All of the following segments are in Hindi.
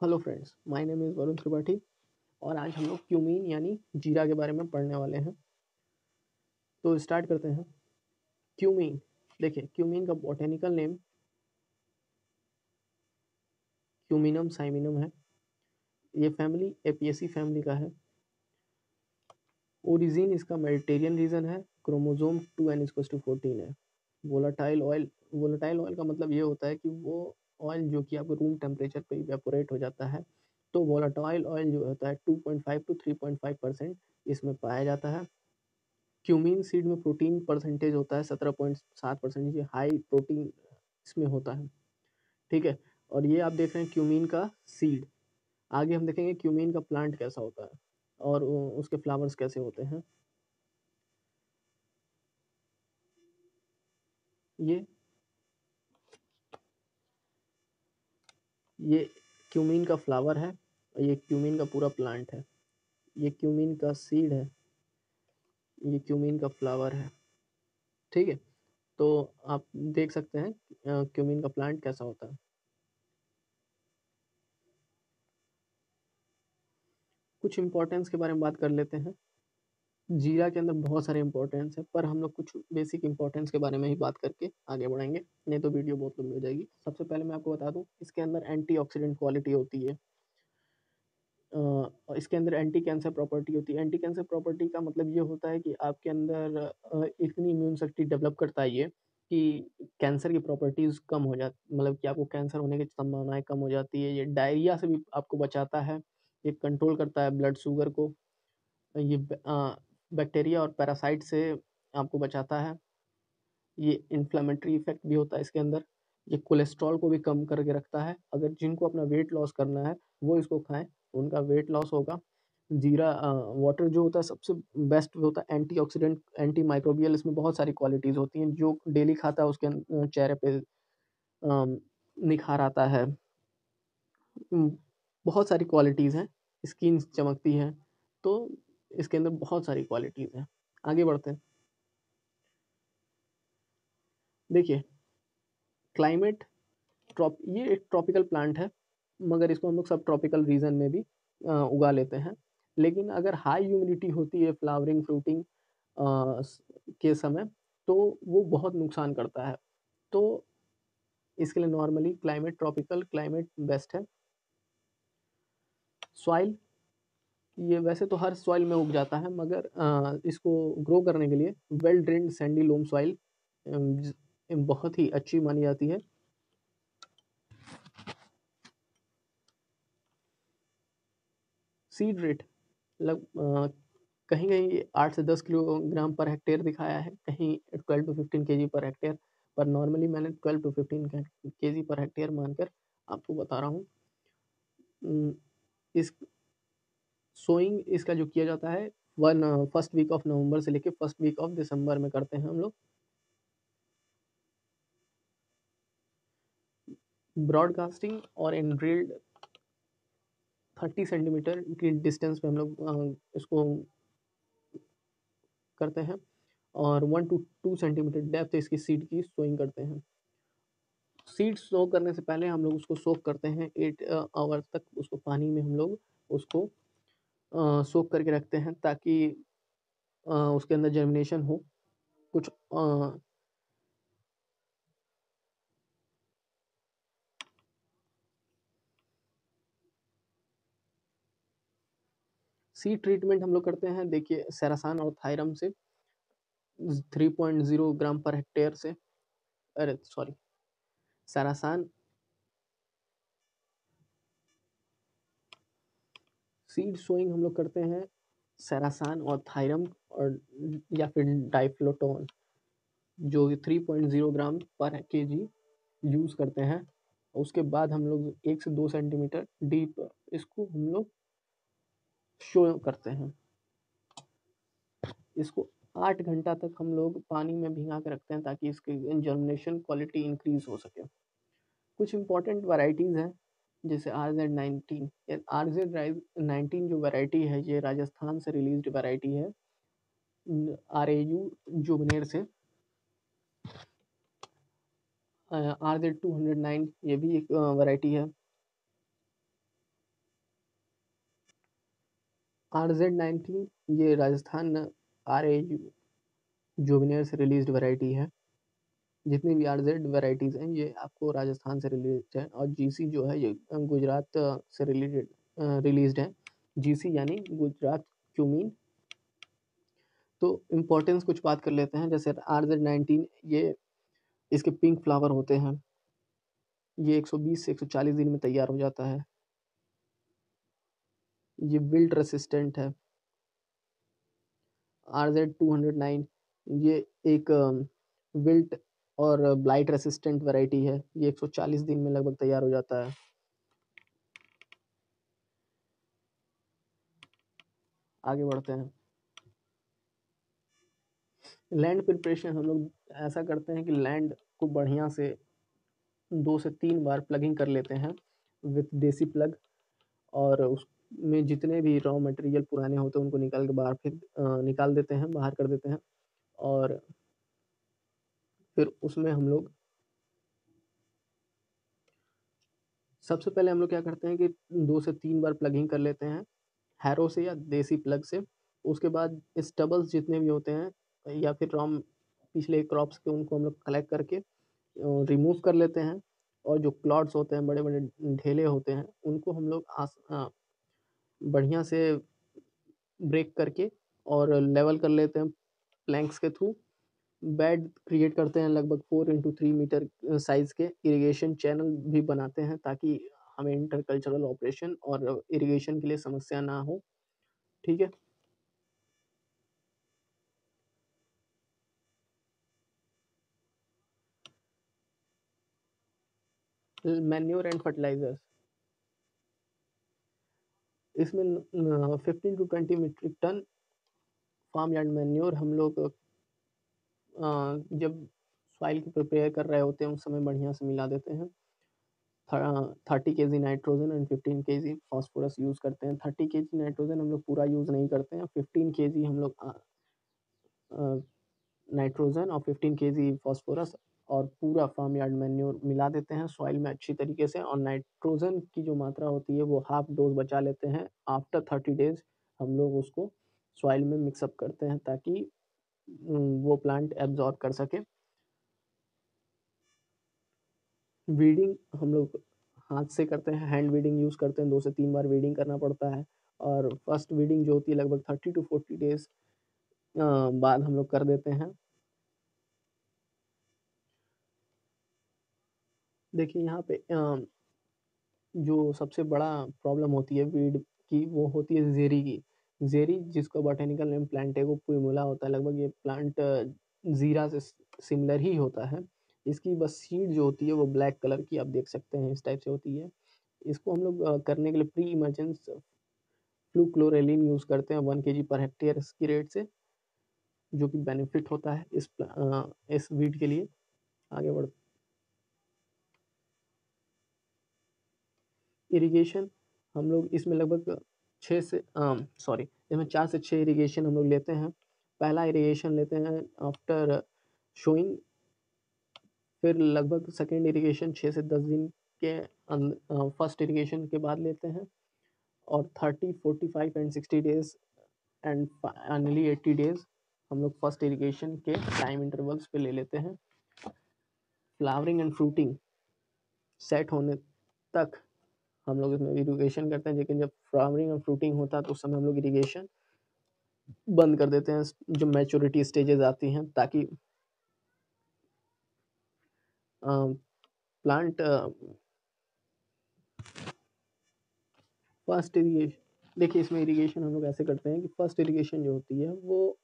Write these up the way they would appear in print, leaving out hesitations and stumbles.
Hello friends, my name is Varun Tripathi और आज हम लोग क्यूमीन यानी जीरा के बारे में पढ़ने वाले हैं। तो स्टार्ट करते हैं। क्यूमीन, देखिए क्यूमीन का बॉटेनिकल नेम क्यूमिनम साइमिनम है। ये फैमिली एपियेसी फैमिली का है। ओरिजिन इसका मेडिटेरियन रीजन है। क्रोमोसोम 2n=14 है। वोलेटाइल ऑयल का मतलब ये होता है कि वो ऑयल जो कि आपको रूम टेम्परेचर पे इवेपोरेट हो जाता है। तो वोलेटाइल ऑयल जो होता है 2.5 to 3.5% इसमें पाया जाता है। क्यूमीन सीड में प्रोटीन परसेंटेज होता है 17.7%। ये हाई प्रोटीन इसमें होता है, ठीक है। और ये आप देख रहे हैं क्यूमीन का सीड। आगे हम देखेंगे क्यूमीन का प्लांट कैसा होता है और उसके फ्लावर्स कैसे होते हैं। ये क्यूमीन का फ्लावर है और ये क्यूमीन का पूरा प्लांट है। ये क्यूमीन का सीड है, ये क्यूमीन का फ्लावर है, ठीक है। तो आप देख सकते हैं क्यूमीन का प्लांट कैसा होता है। कुछ इंपॉर्टेंस के बारे में बात कर लेते हैं। जीरा के अंदर बहुत सारे इंपॉर्टेंस है, पर हम लोग कुछ बेसिक इंपॉर्टेंस के बारे में ही बात करके आगे बढ़ेंगे, नहीं तो वीडियो बहुत लंबी हो जाएगी। सबसे पहले मैं आपको बता दूं, इसके अंदर एंटीऑक्सीडेंट क्वालिटी होती है। इसके अंदर एंटी कैंसर प्रॉपर्टी होती है। एंटी कैंसर प्रॉपर्टी का मतलब ये होता है कि आपके अंदर इतनी इम्यून शक्ति डेवलप करता है ये कि कैंसर की प्रॉपर्टीज कम हो जाती, मतलब कि आपको कैंसर होने की संभावनाएं कम हो जाती है। ये डायरिया से भी आपको बचाता है। ये कंट्रोल करता है ब्लड शुगर को। ये बैक्टीरिया और पैरासाइट से आपको बचाता है। ये इन्फ्लेमेटरी इफेक्ट भी होता है इसके अंदर। ये कोलेस्ट्रॉल को भी कम करके रखता है। अगर जिनको अपना वेट लॉस करना है वो इसको खाएं, उनका वेट लॉस होगा। जीरा वाटर जो होता है सबसे बेस्ट होता है एंटीऑक्सीडेंट, एंटी माइक्रोबियल। इसमें बहुत सारी क्वालिटीज़ होती हैं। जो डेली खाता है उसके चेहरे पे निखार आता है। बहुत सारी क्वालिटीज़ हैं। स्किन चमकती है। तो इसके अंदर बहुत सारी क्वालिटीज़ हैं। आगे बढ़ते हैं। देखिए क्लाइमेट ये एक ट्रॉपिकल प्लांट है, मगर इसको हम लोग सब ट्रॉपिकल रीजन में भी उगा लेते हैं। लेकिन अगर हाई ह्यूमिडिटी होती है फ्लावरिंग फ्रूटिंग के समय, तो वो बहुत नुकसान करता है। तो इसके लिए normally climate tropical climate best है। सॉइल, ये वैसे तो हर सॉइल में उग जाता है, मगर इसको ग्रो करने के लिए well drained sandy loam soil बहुत ही अच्छी मानी जाती है। सीड रेट लग कहीं कहीं 8 से 10 किलोग्राम पर हेक्टेयर दिखाया है, कहीं 12 to 15 केजी पर हेक्टेयर। पर नॉर्मली मैंने 12 to 15 केजी पर हेक्टेयर मानकर आपको बता रहा हूँ। इस सोइंग इसका जो किया जाता है फर्स्ट वीक ऑफ नवंबर से लेके फर्स्ट वीक ऑफ दिसंबर में करते हैं हम लोग। ब्रॉडकास्टिंग और इन ड्रिल्ड 30 सेंटीमीटर की डिस्टेंस पे हम लोग इसको करते हैं और 1 to 2 सेंटीमीटर डेप्थ इसकी सीड की सोइंग करते हैं। सीड सो करने से पहले हम लोग उसको सोक करते हैं 8 आवर तक। उसको पानी में हम लोग उसको सोक करके रखते हैं ताकि उसके अंदर जर्मिनेशन हो। कुछ सीड ट्रीटमेंट हम लोग करते हैं, देखिए सेरासान और थायरम से 3.0 ग्राम पर हेक्टेयर से, अरे सॉरी, सेरासान सीड सोइंग हम लोग करते हैं सेरासान और थायरम और या फिर डाइफ्लोटोन जो 3.0 ग्राम पर केजी यूज़ करते हैं। उसके बाद हम लोग 1 से 2 सेंटीमीटर डीप इसको हम लोग शो करते हैं। इसको 8 घंटा तक हम लोग पानी में भिंगा के रखते हैं ताकि इसकी जर्मिनेशन क्वालिटी इंक्रीज हो सके। कुछ इंपॉर्टेंट वैरायटीज़ हैं जैसे RZ19। RZ19 जो वैरायटी है ये राजस्थान से रिलीज्ड वैरायटी है, RAU जुबनेर से। RZ209 ये भी एक वैरायटी है। RZ19 ये राजस्थान RA जुवेनियर से रिलीज्ड वैरायटी है। जितनी भी RZ वैरायटीज़ हैं ये आपको राजस्थान से रिलीज्ड है, और GC जो है ये गुजरात से रिलीज्ड है। GC यानी गुजरात क्यूमीन। तो इम्पोर्टेंस कुछ बात कर लेते हैं। जैसे RZ19 ये इसके पिंक फ्लावर होते हैं, ये 120 से 140 दिन में तैयार हो जाता है। ये विल्ट रेसिस्टेंट है। RZ209 ये एक विल्ट और ब्लाइट रेसिस्टेंट वैरायटी है। ये 140 दिन में लगभग तैयार हो जाता है। आगे बढ़ते हैं। लैंड प्रिपरेशन हम लोग ऐसा करते हैं कि लैंड को बढ़िया से 2 से 3 बार प्लगिंग कर लेते हैं विथ देसी प्लग, और उसमें जितने भी रॉ मटेरियल पुराने होते हैं उनको निकाल के निकाल देते हैं, बाहर कर देते हैं। और फिर उसमें हम लोग सबसे पहले हम लोग क्या करते हैं कि 2 से 3 बार प्लगिंग कर लेते हैं हैरो से या देसी प्लग से। उसके बाद स्टबल्स जितने भी होते हैं या फिर रॉम पिछले क्रॉप्स के, उनको हम लोग कलेक्ट करके रिमूव कर लेते हैं। और जो क्लॉड्स होते हैं, बड़े बड़े ढेले होते हैं, उनको हम लोग बढ़िया से ब्रेक करके और लेवल कर लेते हैं प्लैंक्स के थ्रू। बेड क्रिएट करते हैं लगभग 4x3 मीटर साइज के। इरिगेशन चैनल भी बनाते हैं ताकि हमें इंटरकल्चरल ऑपरेशन और इरिगेशन के लिए समस्या ना हो। ठीक है। मैन्योर एंड फर्टिलाइजर्स, इसमें 15 to 20 metric ton farm yard manure हम लोग जब सॉइल की प्रिपेयर कर रहे होते हैं उस समय बढ़िया से मिला देते हैं। 30 kg nitrogen and 15 kg phosphorus use करते हैं। 30 kg नाइट्रोजन हम लोग पूरा यूज़ नहीं करते हैं। 15 kg हम लोग नाइट्रोजन और 15 kg फॉस्फोरस और पूरा फार्म यार्ड मैन्योर मिला देते हैं सॉइल में अच्छी तरीके से। और नाइट्रोजन की जो मात्रा होती है वो हाफ डोज बचा लेते हैं। आफ्टर 30 डेज हम लोग उसको सॉइल में मिक्सअप करते हैं ताकि वो प्लांट एब्जॉर्ब कर सके। वीडिंग हम लोग हाथ से करते हैं, हैंड वीडिंग यूज़ करते हैं। 2 से 3 बार वीडिंग करना पड़ता है। और फर्स्ट वीडिंग जो होती है लगभग 30 to 40 डेज बाद हम लोग कर देते हैं। देखिए यहाँ पे जो सबसे बड़ा प्रॉब्लम होती है वीड की, वो होती है ज़ेरी की। ज़ेरी जिसका बॉटेनिकल नेम प्लांटेगो प्यूमुला होता है। लगभग ये प्लांट ज़ीरा से सिमिलर ही होता है। इसकी बस सीड जो होती है वो ब्लैक कलर की आप देख सकते हैं, इस टाइप से होती है। इसको हम लोग करने के लिए प्री इमर्जेंस फ्लूक्लोरेलिन यूज़ करते हैं 1 kg पर हेक्टेयर इसकी रेट से, जो कि बेनिफिट होता है इस वीड के लिए। आगे बढ़ इरिगेशन हम लोग इसमें लगभग 6 से सॉरी इसमें 4 से 6 इरिगेशन हम लोग लेते हैं। पहला इरिगेशन लेते हैं आफ्टर शोइंग, फिर लगभग सेकेंड इरिगेशन 6 से 10 दिन के फर्स्ट इरिगेशन के बाद लेते हैं। और 30, 45 and 60 days and finally 80 days हम लोग फर्स्ट इरिगेशन के टाइम इंटरवल्स पे ले लेते हैं। फ्लावरिंग एंड फ्रूटिंग सेट होने तक हम लोग इसमें इरिगेशन करते हैं, लेकिन जब फ्लावरिंग और फ्रूटिंग होता है तो उस समय हम लोग इरिगेशन बंद कर देते हैं जब मैच्योरिटी स्टेजेस आती हैं, ताकि प्लांट फर्स्ट इरिगेशन। देखिए इसमें इरिगेशन हम लोग ऐसे करते हैं कि फर्स्ट इरिगेशन जो होती है वो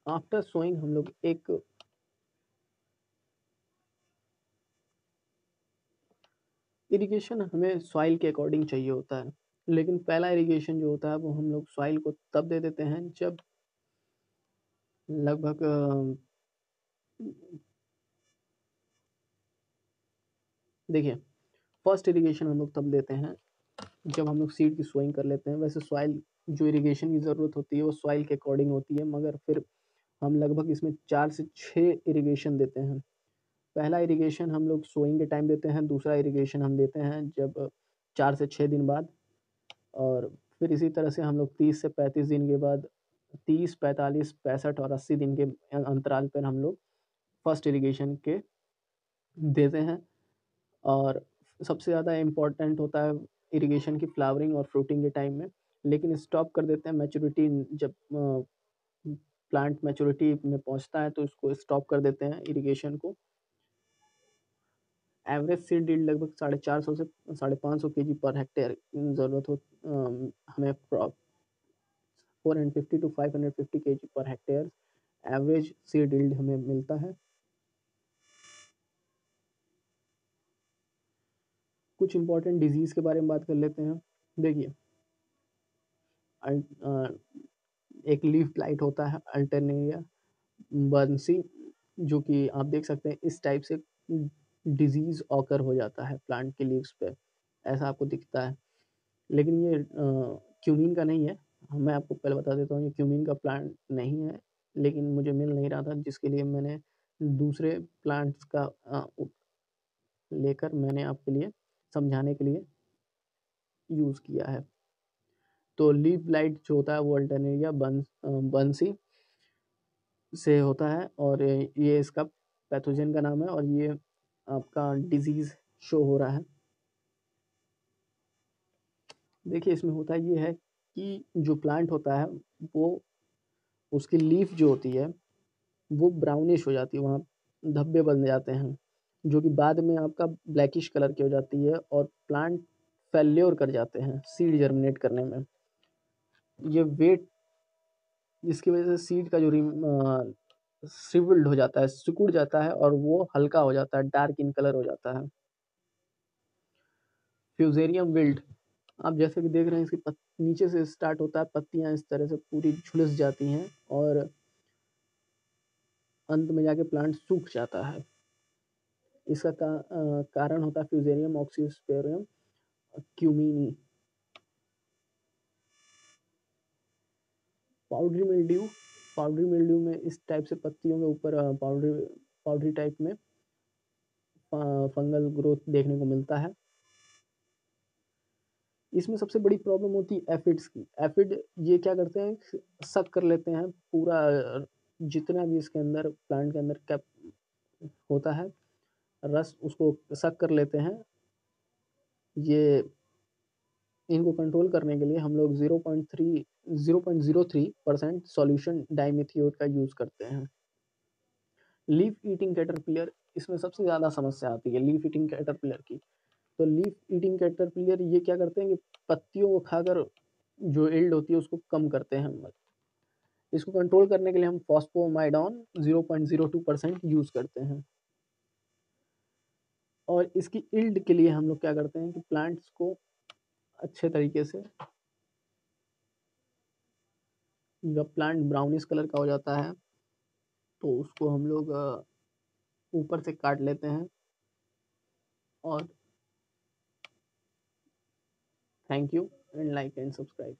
आफ्टर सोइंग हम लोग एक इरिगेशन हमें सॉइल के अकॉर्डिंग चाहिए होता है, लेकिन पहला इरिगेशन जो होता है वो हम लोग सॉइल को तब दे देते हैं जब लगभग देखिए फर्स्ट इरिगेशन हम लोग तब देते हैं जब हम लोग सीड की सोइंग कर लेते हैं। वैसे सॉइल जो इरिगेशन की ज़रूरत होती है वो सॉइल के अकॉर्डिंग होती है, मगर फिर हम लगभग इसमें 4 से 6 इरिगेशन देते हैं। पहला इरिगेशन हम लोग सोइंग के टाइम देते हैं, दूसरा इरिगेशन हम देते हैं जब 4 से 6 दिन बाद, और फिर इसी तरह से हम लोग 30 से 35 दिन के बाद 30, 45, 65 और 80 दिन के अंतराल पर हम लोग फर्स्ट इरिगेशन के देते हैं। और सबसे ज़्यादा इम्पोर्टेंट होता है इरिगेशन की फ्लावरिंग और फ्रूटिंग के टाइम में, लेकिन स्टॉप कर देते हैं मैच्योरिटी, जब प्लांट मैच्योरिटी में पहुंचता है तो इसको स्टॉप कर देते हैं इरिगेशन को। एवरेज सीड यील्ड लगभग 450 से 550 केजी पर हेक्टेयर ज़रूरत हो हमें 450 to 550 KG per hectare average seed yield हमें मिलता है। कुछ इंपॉर्टेंट डिजीज़ के बारे में बात कर लेते हैं। देखिए, एक लीफ ब्लाइट होता है अल्टरनेरिया बर्नसी, जो कि आप देख सकते हैं इस टाइप से डिजीज़ ऑकर हो जाता है प्लांट के लीव्स पे, ऐसा आपको दिखता है। लेकिन ये क्यूमीन का नहीं है, मैं आपको पहले बता देता हूँ, ये क्यूमीन का प्लांट नहीं है, लेकिन मुझे मिल नहीं रहा था, जिसके लिए मैंने दूसरे प्लांट्स का लेकर मैंने आपके लिए समझाने के लिए यूज़ किया है। तो लीफ ब्लाइट जो होता है वो अल्टरनेरिया बंसी से होता है, और ये इसका पैथोजन का नाम है, और ये आपका डिजीज़ शो हो रहा है। देखिए, इसमें होता ये है कि जो प्लांट होता है वो, उसकी लीफ जो होती है वो ब्राउनिश हो जाती है, वहाँ धब्बे बन जाते हैं, जो कि बाद में आपका ब्लैकिश कलर की हो जाती है, और प्लांट फेल्योर कर जाते हैं सीड जर्मिनेट करने में। ये वेट, जिसकी वजह से सीड का जो श्रिवल्ड हो जाता है, सिकुड़ जाता है, और वो हल्का हो जाता है, डार्क इन कलर हो जाता है। फ्यूजेरियम विल्ट, आप जैसे कि देख रहे हैं, इसकी नीचे से स्टार्ट होता है, पत्तियां इस तरह से पूरी झुलस जाती हैं, और अंत में जाके प्लांट सूख जाता है। इसका कारण होता है Fusarium oxysporum cumini. Powdery mildew, powdery mildew में इस टाइप से पत्तियों के ऊपर पाउडरी टाइप में फंगल ग्रोथ देखने को मिलता है। इसमें सबसे बड़ी प्रॉब्लम होती है एफिड्स की। एफिड ये क्या करते हैं, सक कर लेते हैं पूरा, जितना भी इसके अंदर प्लांट के अंदर कैप होता है रस, उसको सक कर लेते हैं। ये इनको कंट्रोल करने के लिए हम लोग 0.03% सॉल्यूशन डाइमिथियोट का यूज़ करते हैं। लीफ ईटिंग कैटरपिलर, इसमें सबसे ज़्यादा समस्या आती है लीफ ईटिंग कैटरपिलर की। तो लीफ ईटिंग कैटरपिलर ये क्या करते हैं कि पत्तियों को खाकर जो यील्ड होती है उसको कम करते हैं। इसको कंट्रोल करने के लिए हम फॉस्फोमाइडॉन 0.02% यूज़ करते हैं। और इसकी यील्ड के लिए हम लोग क्या करते हैं कि प्लांट्स को अच्छे तरीके से, जब प्लांट ब्राउनिश कलर का हो जाता है तो उसको हम लोग ऊपर से काट लेते हैं। और thank you, and like and subscribe.